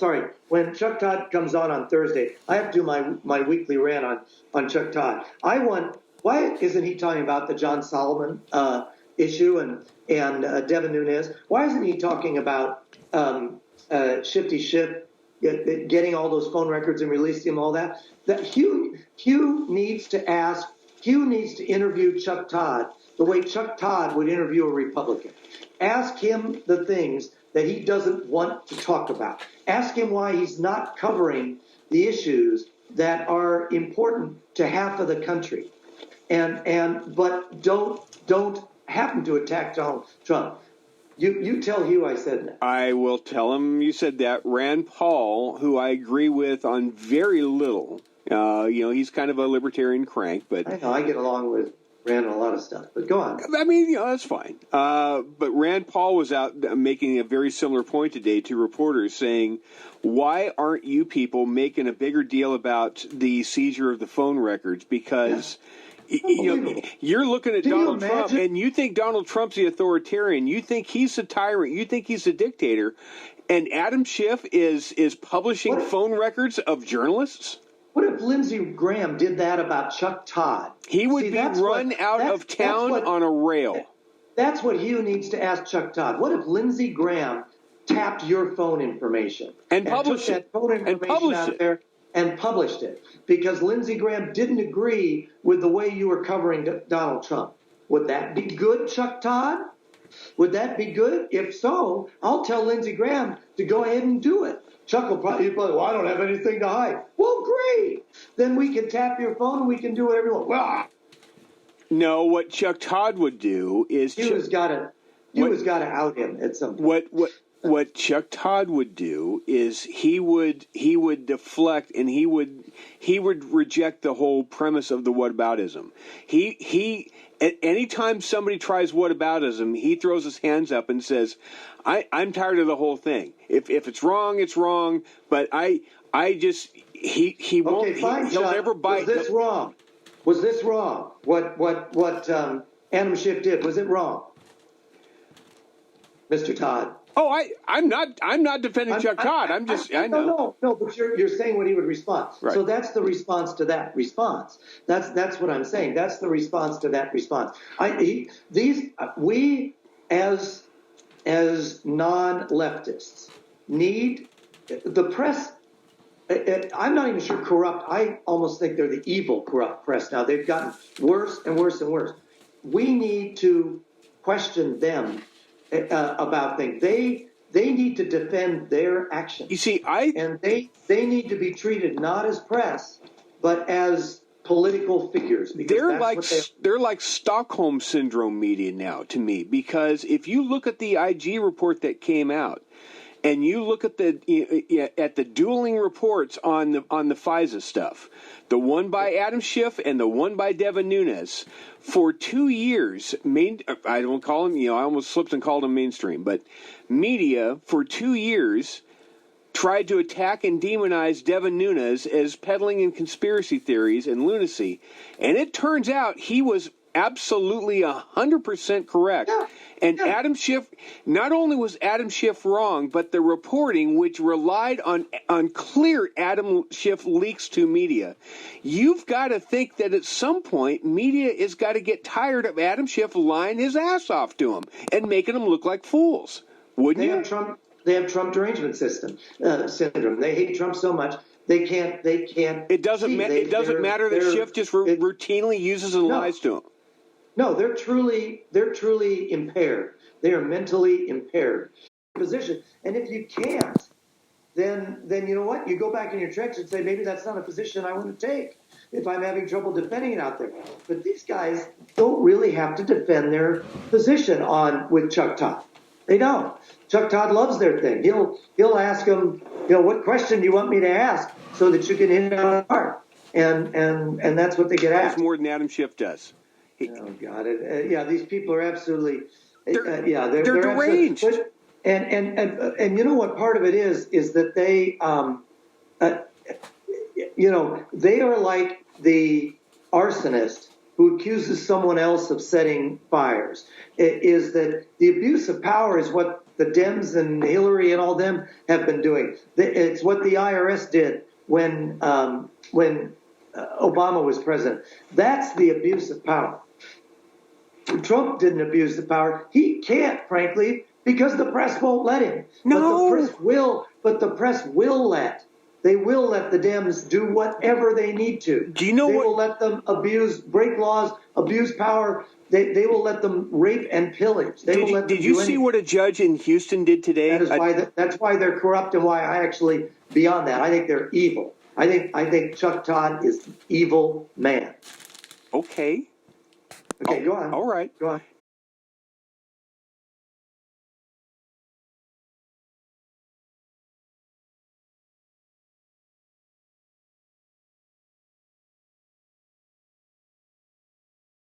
sorry, when Chuck Todd comes on Thursday, I have to do my weekly rant on Chuck Todd. Why isn't he talking about the John Solomon issue and Devin Nunes? Why isn't he talking about Shifty Schiff getting all those phone records and releasing them, all that? That Hugh needs to interview Chuck Todd the way Chuck Todd would interview a Republican. Ask him the things that he doesn't want to talk about. Ask him why he's not covering the issues that are important to half of the country, but don't happen to attack Donald Trump. You tell Hugh I said that. I will tell him you said that. Rand Paul, who I agree with on very little, he's kind of a libertarian crank, but I know I get along with Rand on a lot of stuff, but go on. I mean, that's fine. But Rand Paul was out making a very similar point today to reporters, saying, why aren't you people making a bigger deal about the seizure of the phone records? Because you're looking at Donald Trump, and you think Donald Trump's the authoritarian. You think he's a tyrant. You think he's a dictator. And Adam Schiff is publishing phone records of journalists? What if Lindsey Graham did that about Chuck Todd? He would be run out of town on a rail. That's what Hugh needs to ask Chuck Todd. What if Lindsey Graham tapped your phone information and published took that phone information out there and published it? Because Lindsey Graham didn't agree with the way you were covering Donald Trump. Would that be good, Chuck Todd? Would that be good? If so, I'll tell Lindsey Graham to go ahead and do it. Chuck will probably, well, I don't have anything to hide. Well, great. Then we can tap your phone and we can do whatever you want. Well, no, what Chuck Todd would do is Hughes got to out him at some point. What Chuck Todd would do is he would deflect and he would reject the whole premise of the whataboutism. He at any time somebody tries whataboutism, he throws his hands up and says, I'm tired of the whole thing. If it's wrong, it's wrong. But he won't. Fine, he'll never bite. Was this wrong? Was this wrong? What Adam Schiff did, was it wrong, Mr. Todd? Oh, I'm not defending Chuck Todd. I know. No, but you're saying what he would respond. Right. So that's the response to that response. That's what I'm saying. That's the response to that response. We as non-leftists need the press. I'm not even sure corrupt. I almost think they're the evil corrupt press now. They've gotten worse and worse and worse. We need to question them about things. They need to defend their actions. You see, they need to be treated not as press, but as political figures. They're like Stockholm Syndrome media now to me, because if you look at the IG report that came out, and you look at the dueling reports on the FISA stuff, the one by Adam Schiff and the one by Devin Nunes, for 2 years, I don't call them, I almost slipped and called them mainstream, but media for 2 years tried to attack and demonize Devin Nunes as peddling in conspiracy theories and lunacy, and it turns out he was absolutely 100% correct. Yeah. And Adam Schiff, not only was Adam Schiff wrong, but the reporting, which relied on clear Adam Schiff leaks to media, you've got to think that at some point media has got to get tired of Adam Schiff lying his ass off to them and making them look like fools. Wouldn't you? They have Trump derangement syndrome. They hate Trump so much they can't. It doesn't matter that Schiff just routinely uses and lies to him. No, they're truly impaired. They are mentally impaired position. And if you can't, then you know what? You go back in your trench and say, maybe that's not a position I want to take if I'm having trouble defending it out there. But these guys don't really have to defend their position with Chuck Todd. They don't. Chuck Todd loves their thing. He'll ask them, what question do you want me to ask so that you can hit it on hard? And that's what they get asked. That's more than Adam Schiff does. Oh God! These people are absolutely. They're deranged. And you know what part of it is that they, they are like the arsonist who accuses someone else of setting fires. Is that the abuse of power is what the Dems and Hillary and all them have been doing. It's what the IRS did when Obama was president. That's the abuse of power. Trump didn't abuse the power. He can't, frankly, because the press won't let him. No. But the press will let. They will let the Dems do whatever they need to. Do you know They will let them break laws, abuse power. They will let them rape and pillage. Did you see what a judge in Houston did today? That's why they're corrupt, and why I actually, beyond that, I think they're evil. I think Chuck Todd is an evil man. Okay. Okay, go on. All right. Go on.